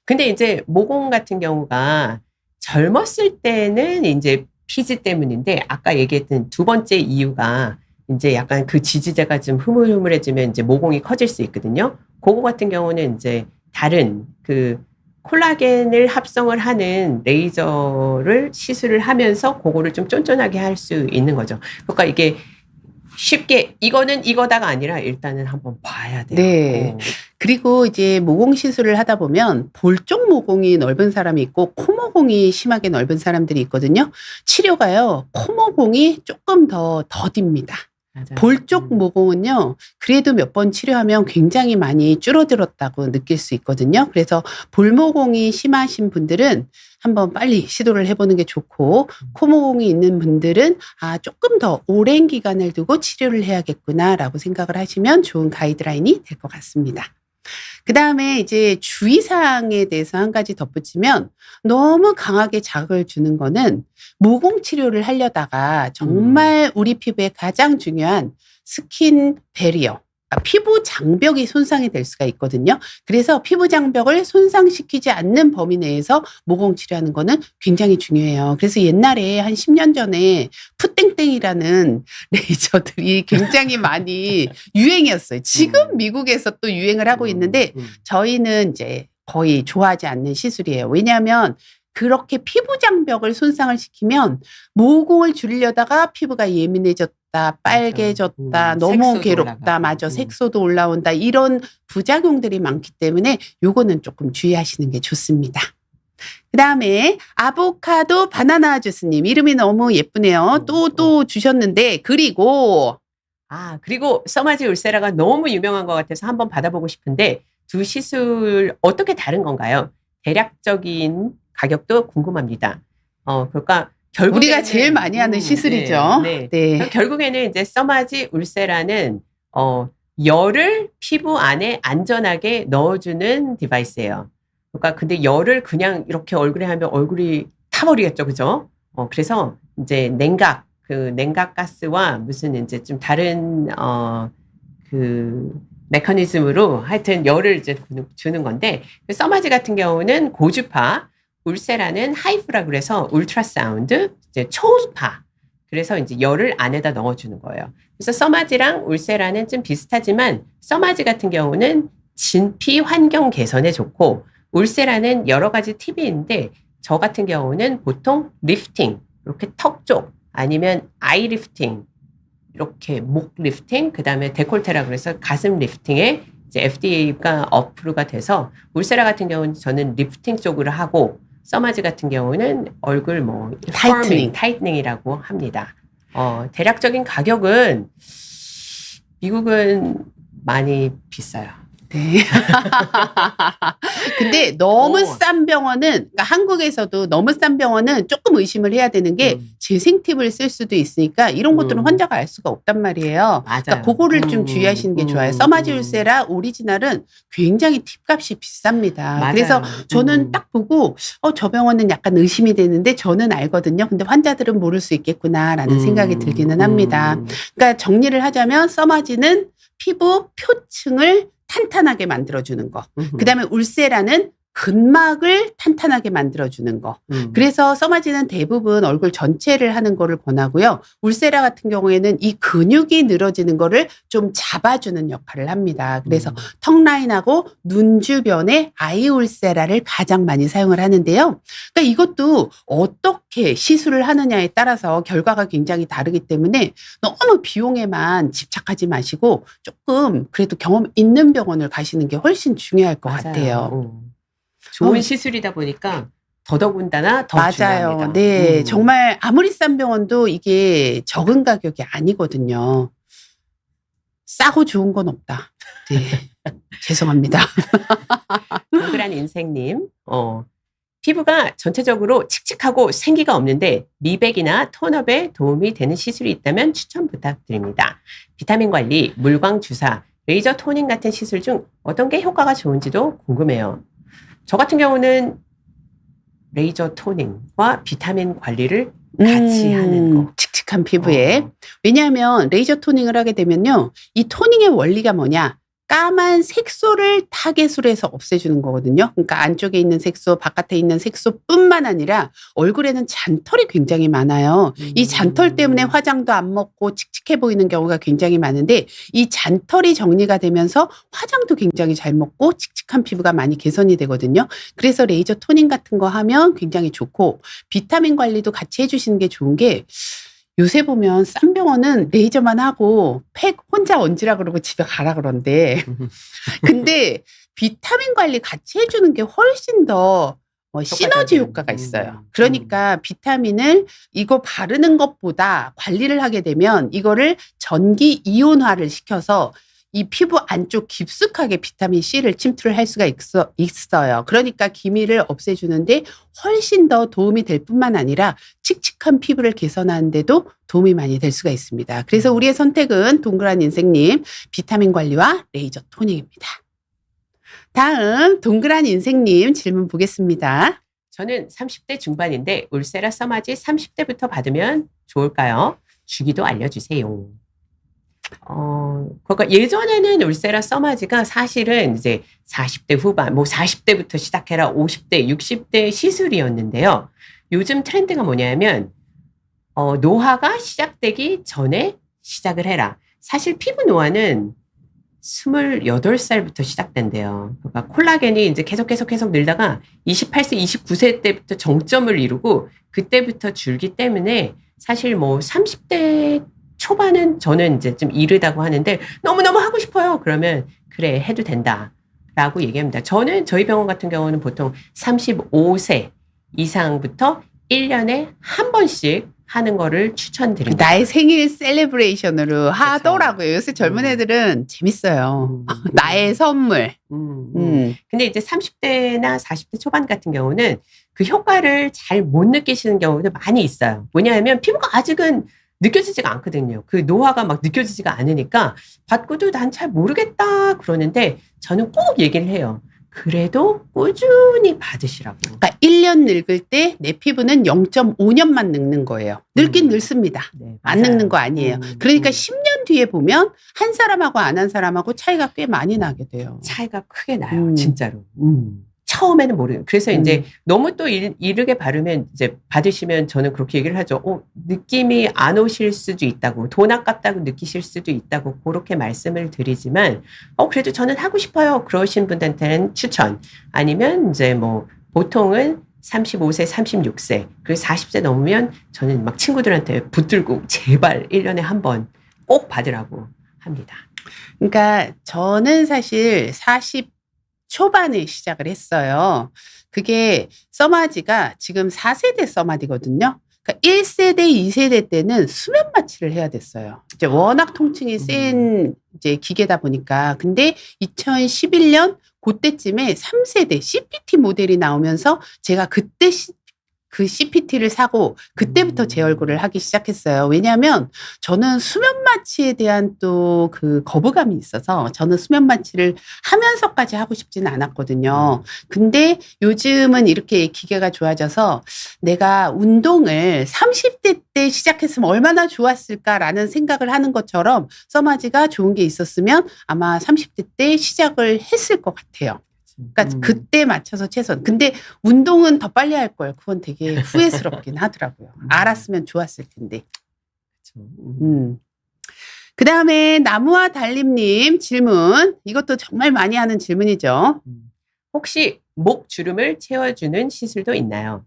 근데 이제 모공 같은 경우가 젊었을 때는 이제 피지 때문인데 아까 얘기했던 두 번째 이유가 이제 약간 그 지지대가 좀 흐물흐물해지면 이제 모공이 커질 수 있거든요. 그거 같은 경우는 이제 다른 그 콜라겐을 합성을 하는 레이저를 시술을 하면서 그거를 좀 쫀쫀하게 할 수 있는 거죠. 그러니까 이게 쉽게 이거는 이거다가 아니라 일단은 한번 봐야 돼요. 네. 그리고 이제 모공 시술을 하다 보면 볼 쪽 모공이 넓은 사람이 있고 코 모공이 심하게 넓은 사람들이 있거든요. 치료가요. 코 모공이 조금 더 더딥니다. 맞아요. 볼 쪽 모공은요. 그래도 몇 번 치료하면 굉장히 많이 줄어들었다고 느낄 수 있거든요. 그래서 볼 모공이 심하신 분들은 한번 빨리 시도를 해보는 게 좋고 코 모공이 있는 분들은 조금 더 오랜 기간을 두고 치료를 해야겠구나라고 생각을 하시면 좋은 가이드라인이 될 것 같습니다. 그 다음에 이제 주의사항에 대해서 한 가지 덧붙이면 너무 강하게 자극을 주는 거는 모공 치료를 하려다가 정말 우리 피부에 가장 중요한 스킨 베리어, 피부 장벽이 손상이 될 수가 있거든요. 그래서 피부 장벽을 손상시키지 않는 범위 내에서 모공 치료하는 거는 굉장히 중요해요. 그래서 옛날에 한 10년 전에 푸땡땡이라는 레이저들이 굉장히 많이 유행이었어요. 지금 미국에서 또 유행을 하고 있는데 저희는 이제 거의 좋아하지 않는 시술이에요. 왜냐하면 그렇게 피부 장벽을 손상을 시키면 모공을 줄이려다가 피부가 예민해졌다, 빨개졌다, 너무 색소도 괴롭다, 올라가고. 맞아, 색소도 올라온다, 이런 부작용들이 많기 때문에 요거는 조금 주의하시는 게 좋습니다. 그 다음에 아보카도 바나나 주스님, 이름이 너무 예쁘네요. 또 주셨는데, 그리고 그리고 써마지 울세라가 너무 유명한 것 같아서 한번 받아보고 싶은데 두 시술 어떻게 다른 건가요? 대략적인 가격도 궁금합니다. 그러니까 결국에는 우리가 제일 많이 하는 시술이죠. 네. 네. 그럼 결국에는 이제 써마지 울세라는 열을 피부 안에 안전하게 넣어주는 디바이스예요. 그러니까 근데 열을 그냥 이렇게 얼굴에 하면 얼굴이 타버리겠죠, 그죠? 그래서 이제 냉각, 그 냉각 가스와 무슨 이제 좀 다른 그 메커니즘으로 하여튼 열을 이제 주는 건데, 써마지 같은 경우는 고주파, 울세라는 하이프라 그래서 울트라사운드, 이제 초파. 그래서 이제 열을 안에다 넣어주는 거예요. 그래서 써마지랑 울세라는 좀 비슷하지만 써마지 같은 경우는 진피 환경 개선에 좋고 울세라는 여러 가지 팁이 있는데 저 같은 경우는 보통 리프팅, 이렇게 턱 쪽 아니면 아이 리프팅, 이렇게 목 리프팅, 그 다음에 데콜테라 그래서 가슴 리프팅에 이제 FDA가 어프로가 돼서 울세라 같은 경우는 저는 리프팅 쪽으로 하고 써마지 같은 경우는 얼굴 뭐 타이트닝이라고 합니다. 대략적인 가격은 미국은 많이 비싸요. 네. 근데 너무 싼 병원은, 그러니까 한국에서도 너무 싼 병원은 조금 의심을 해야 되는 게 재생팁을 쓸 수도 있으니까 이런 것들은 환자가 알 수가 없단 말이에요. 맞아요. 그러니까 그거를 좀 주의하시는 게 좋아요. 써마지 울세라 오리지널은 굉장히 팁값이 비쌉니다. 맞아요. 그래서 저는 딱 보고 저 병원은 약간 의심이 되는데 저는 알거든요. 근데 환자들은 모를 수 있겠구나라는 생각이 들기는 합니다. 그러니까 정리를 하자면 써마지는 피부 표층을 탄탄하게 만들어주는 거. 그 다음에 울세라는 근막을 탄탄하게 만들어주는 거. 그래서 써마지는 대부분 얼굴 전체를 하는 거를 권하고요. 울세라 같은 경우에는 이 근육이 늘어지는 거를 좀 잡아주는 역할을 합니다. 그래서 턱 라인하고 눈 주변에 아이 울세라를 가장 많이 사용을 하는데요. 그러니까 이것도 어떻게 시술을 하느냐에 따라서 결과가 굉장히 다르기 때문에 너무 비용에만 집착하지 마시고 조금 그래도 경험 있는 병원을 가시는 게 훨씬 중요할 것 같아요. 좋은 시술이다 보니까 더더군다나 더 중요합니다. 맞아요. 네, 정말 아무리 싼 병원도 이게 적은 가격이 아니거든요. 싸고 좋은 건 없다. 네, 죄송합니다. 동그란 인생님, 피부가 전체적으로 칙칙하고 생기가 없는데 미백이나 톤업에 도움이 되는 시술이 있다면 추천 부탁드립니다. 비타민 관리, 물광 주사, 레이저 토닝 같은 시술 중 어떤 게 효과가 좋은지도 궁금해요. 저 같은 경우는 레이저 토닝과 비타민 관리를 같이 하는 거. 칙칙한 피부에. 왜냐하면 레이저 토닝을 하게 되면요. 이 토닝의 원리가 뭐냐. 까만 색소를 타겟으로 해서 없애주는 거거든요. 그러니까 안쪽에 있는 색소, 바깥에 있는 색소뿐만 아니라 얼굴에는 잔털이 굉장히 많아요. 이 잔털 때문에 화장도 안 먹고 칙칙해 보이는 경우가 굉장히 많은데 이 잔털이 정리가 되면서 화장도 굉장히 잘 먹고 칙칙한 피부가 많이 개선이 되거든요. 그래서 레이저 토닝 같은 거 하면 굉장히 좋고 비타민 관리도 같이 해주시는 게 좋은 게 요새 보면 싼 병원은 레이저만 하고 팩 혼자 얹으라 그러고 집에 가라 그런데 근데 비타민 관리 같이 해주는 게 훨씬 더 시너지 효과가 있어요. 그러니까 비타민을 이거 바르는 것보다 관리를 하게 되면 이거를 전기 이온화를 시켜서 이 피부 안쪽 깊숙하게 비타민 C를 침투를 할 수가 있어요. 그러니까 기미를 없애주는데 훨씬 더 도움이 될 뿐만 아니라 칙칙한 피부를 개선하는 데도 도움이 많이 될 수가 있습니다. 그래서 우리의 선택은 동그란 인생님 비타민 관리와 레이저 토닝입니다. 다음 동그란 인생님 질문 보겠습니다. 저는 30대 중반인데 울세라 써마지 30대부터 받으면 좋을까요? 주기도 알려주세요. 그러니까 예전에는 울세라 써마지가 사실은 이제 40대 후반, 뭐 40대부터 시작해라 50대, 60대 시술이었는데요. 요즘 트렌드가 뭐냐면, 노화가 시작되기 전에 시작을 해라. 사실 피부 노화는 28살부터 시작된대요. 그러니까 콜라겐이 이제 계속 늘다가 28세, 29세 때부터 정점을 이루고 그때부터 줄기 때문에 사실 뭐 30대 초반은 저는 이제 좀 이르다고 하는데 너무너무 하고 싶어요. 그러면 그래, 해도 된다. 라고 얘기합니다. 저는 저희 병원 같은 경우는 보통 35세 이상부터 1년에 한 번씩 하는 거를 추천드립니다. 나의 생일 셀레브레이션으로 하더라고요. 요새 젊은 애들은 재밌어요. 나의 선물. 근데 이제 30대나 40대 초반 같은 경우는 그 효과를 잘 못 느끼시는 경우도 많이 있어요. 뭐냐면 피부가 아직은 느껴지지가 않거든요. 그 노화가 막 느껴지지가 않으니까 받고도 난 잘 모르겠다 그러는데 저는 꼭 얘기를 해요. 그래도 꾸준히 받으시라고. 그러니까 1년 늙을 때 내 피부는 0.5년만 늙는 거예요. 늙긴 늙습니다. 네, 안 맞아요. 늙는 거 아니에요. 그러니까 10년 뒤에 보면 한 사람하고 안 한 사람하고 차이가 꽤 많이 나게 돼요. 차이가 크게 나요. 진짜로. 처음에는 모르요. 그래서 이제 너무 또 이르게 바르면 이제 받으시면 저는 그렇게 얘기를 하죠. 느낌이 안 오실 수도 있다고, 돈 아깝다고 느끼실 수도 있다고 그렇게 말씀을 드리지만, 그래도 저는 하고 싶어요. 그러신 분들한테는 추천. 아니면 이제 뭐 보통은 35세, 36세, 그리고 40세 넘으면 저는 막 친구들한테 붙들고 제발 1년에 한 번 꼭 받으라고 합니다. 그러니까 저는 사실 40 초반에 시작을 했어요. 그게 써마지가 지금 4세대 써마디거든요. 그러니까 1세대, 2세대 때는 수면 마취를 해야 됐어요. 이제 워낙 통증이 센 이제 기계다 보니까. 근데 2011년 그때쯤에 3세대 CPT 모델이 나오면서 제가 그때 그 CPT를 사고 그때부터 제 얼굴을 하기 시작했어요. 왜냐하면 저는 수면 마취에 대한 또 그 거부감이 있어서 저는 수면 마취를 하면서까지 하고 싶지는 않았거든요. 근데 요즘은 이렇게 기계가 좋아져서 내가 운동을 30대 때 시작했으면 얼마나 좋았을까라는 생각을 하는 것처럼 써마지가 좋은 게 있었으면 아마 30대 때 시작을 했을 것 같아요. 그러니까 그때 맞춰서 최선. 근데 운동은 더 빨리 할 걸. 그건 되게 후회스럽긴 하더라고요. 알았으면 좋았을 텐데. 그 다음에 나무와 달림님 질문. 이것도 정말 많이 하는 질문이죠. 혹시 목 주름을 채워주는 시술도 있나요?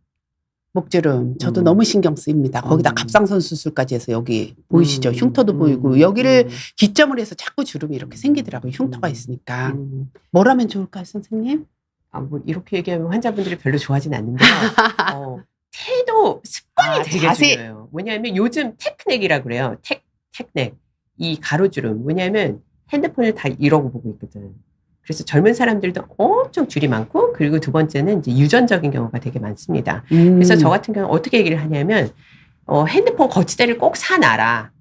목주름. 저도 너무 신경 쓰입니다. 거기다 갑상선 수술까지 해서 여기 보이시죠? 흉터도 보이고 여기를 기점을 해서 자꾸 주름이 이렇게 생기더라고요. 흉터가 있으니까. 뭘 하면 좋을까요, 선생님? 뭐 이렇게 얘기하면 환자분들이 별로 좋아하진 않는데요. 태도, 습관이 되게 자세. 중요해요. 뭐냐면 요즘 테크넥이라고 그래요. 테크넥. 이 가로주름. 왜냐하면 핸드폰을 다 이러고 보고 있거든. 그래서 젊은 사람들도 엄청 줄이 많고, 그리고 두 번째는 이제 유전적인 경우가 되게 많습니다. 그래서 저 같은 경우는 어떻게 얘기를 하냐면, 핸드폰 거치대를 꼭 사놔라.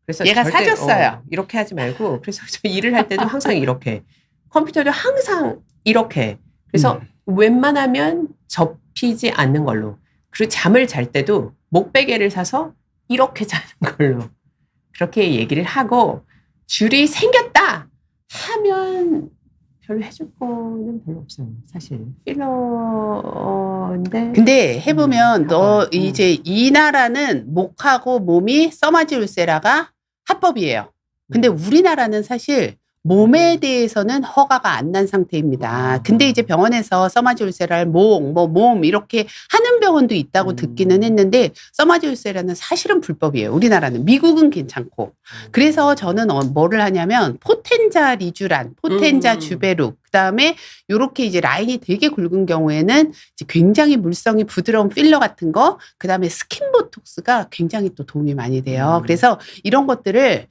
그래서 얘가 절대, 사줬어요. 이렇게 하지 말고, 그래서 저 일을 할 때도 항상 이렇게, 컴퓨터도 항상 이렇게. 그래서 웬만하면 접히지 않는 걸로. 그리고 잠을 잘 때도 목베개를 사서 이렇게 자는 걸로. 그렇게 얘기를 하고, 줄이 생겼다 하면 별로 해줄 거는 별로 없어요. 사실 필러인데. 근데 해보면 너 음. 이제 이 나라는 목하고 몸이 써마지 울세라가 합법이에요. 근데 우리나라는 사실 몸에 대해서는 허가가 안 난 상태입니다. 근데 이제 병원에서 써마지 울세라를 몸 이렇게 하는 병원도 있다고 듣기는 했는데 써마지 울세라는 사실은 불법이에요. 우리나라는. 미국은 괜찮고. 그래서 저는 뭐를 하냐면 포텐자 리쥬란, 포텐자 주베룩, 그다음에 요렇게 이제 라인이 되게 굵은 경우에는 이제 굉장히 물성이 부드러운 필러 같은 거, 그다음에 스킨 보톡스가 굉장히 또 도움이 많이 돼요. 그래서 이런 것들을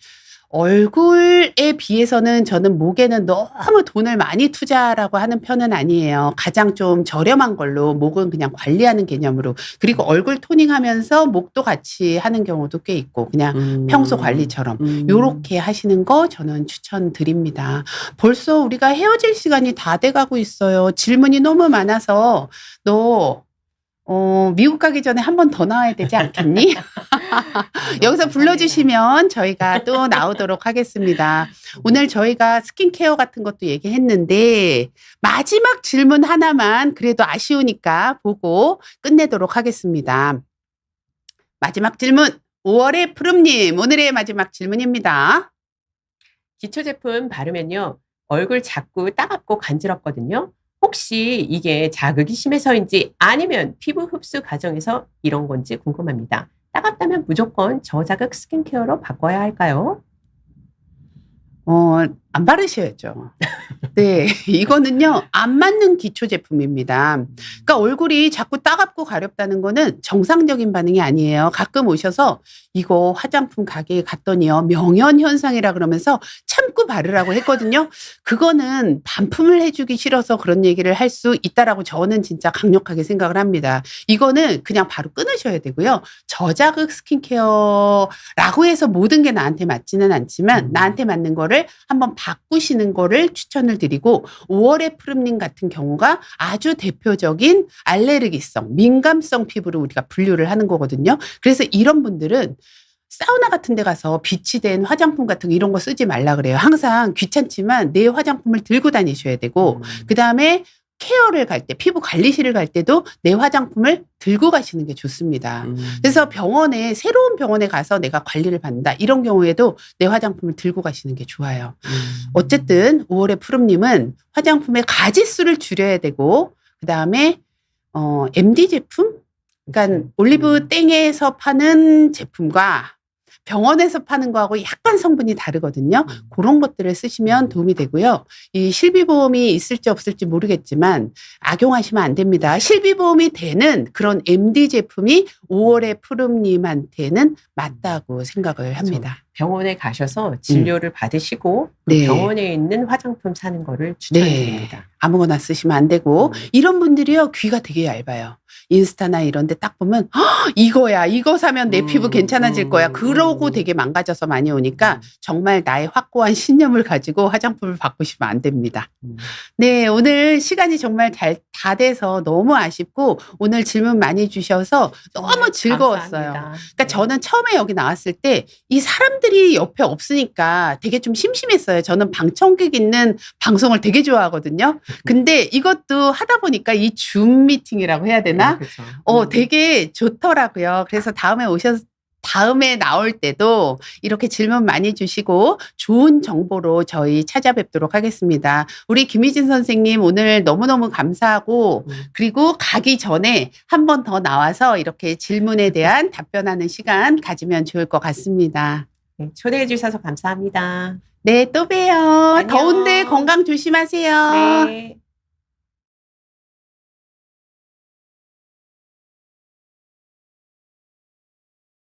얼굴에 비해서는 저는 목에는 너무 돈을 많이 투자라고 하는 편은 아니에요. 가장 좀 저렴한 걸로 목은 그냥 관리하는 개념으로. 그리고 얼굴 토닝하면서 목도 같이 하는 경우도 꽤 있고 그냥 평소 관리처럼 요렇게 하시는 거 저는 추천드립니다. 벌써 우리가 헤어질 시간이 다 돼가고 있어요. 질문이 너무 많아서 너 미국 가기 전에 한 번 더 나와야 되지 않겠니? 여기서 불러주시면 저희가 또 나오도록 하겠습니다. 오늘 저희가 스킨케어 같은 것도 얘기했는데 마지막 질문 하나만 그래도 아쉬우니까 보고 끝내도록 하겠습니다. 마지막 질문 5월의 푸름님 오늘의 마지막 질문입니다. 기초 제품 바르면요. 얼굴 자꾸 따갑고 간지럽거든요. 혹시 이게 자극이 심해서인지 아니면 피부 흡수 과정에서 이런 건지 궁금합니다. 따갑다면 무조건 저자극 스킨케어로 바꿔야 할까요? 안 바르셔야죠. 네, 이거는요, 안 맞는 기초 제품입니다. 그러니까 얼굴이 자꾸 따갑고 가렵다는 거는 정상적인 반응이 아니에요. 가끔 오셔서 이거 화장품 가게에 갔더니요, 명현 현상이라 그러면서 참고 바르라고 했거든요. 그거는 반품을 해주기 싫어서 그런 얘기를 할 수 있다라고 저는 진짜 강력하게 생각을 합니다. 이거는 그냥 바로 끊으셔야 되고요. 저자극 스킨케어라고 해서 모든 게 나한테 맞지는 않지만 나한테 맞는 거를 한번 바꾸시는 거를 추천을 드리고 5월의 푸름님 같은 경우가 아주 대표적인 알레르기성, 민감성 피부로 우리가 분류를 하는 거거든요. 그래서 이런 분들은 사우나 같은 데 가서 비치된 화장품 같은 거 이런 거 쓰지 말라 그래요. 항상 귀찮지만 내 화장품을 들고 다니셔야 되고 그다음에 케어를 갈 때, 피부 관리실을 갈 때도 내 화장품을 들고 가시는 게 좋습니다. 그래서 병원에, 새로운 병원에 가서 내가 관리를 받는다. 이런 경우에도 내 화장품을 들고 가시는 게 좋아요. 어쨌든 5월의 푸름님은 화장품의 가지수를 줄여야 되고, 그 다음에, MD 제품? 그러니까 올리브 땡에서 파는 제품과 병원에서 파는 거하고 약간 성분이 다르거든요. 그런 것들을 쓰시면 도움이 되고요. 이 실비보험이 있을지 없을지 모르겠지만 악용하시면 안 됩니다. 실비보험이 되는 그런 MD 제품이 5월의 푸름님한테는 맞다고 생각을 합니다. 병원에 가셔서 진료를 받으시고 그 네. 병원에 있는 화장품 사는 거를 추천드립니다. 아무거나 쓰시면 안 되고 이런 분들이요 귀가 되게 얇아요. 인스타나 이런 데 딱 보면 이거야 이거 사면 내 피부 괜찮아질 거야 그러고 되게 망가져서 많이 오니까 정말 나의 확고한 신념을 가지고 화장품을 바꾸시면 안 됩니다. 네, 오늘 시간이 정말 다 돼서 너무 아쉽고 오늘 질문 많이 주셔서 너무 즐거웠어요. 감사합니다. 그러니까 저는 처음에 여기 나왔을 때 이 사람들이 옆에 없으니까 되게 좀 심심했어요. 저는 방청객 있는 방송을 되게 좋아하거든요. 근데 이것도 하다 보니까 이 줌 미팅이라고 해야 되나? 그렇죠. 되게 좋더라고요. 그래서 다음에 나올 때도 이렇게 질문 많이 주시고 좋은 정보로 저희 찾아뵙도록 하겠습니다. 우리 김희진 선생님 오늘 너무너무 감사하고 그리고 가기 전에 한 번 더 나와서 이렇게 질문에 대한 답변하는 시간 가지면 좋을 것 같습니다. 네, 초대해 주셔서 감사합니다. 네, 또 봬요. 안녕. 더운데 건강 조심하세요. 네.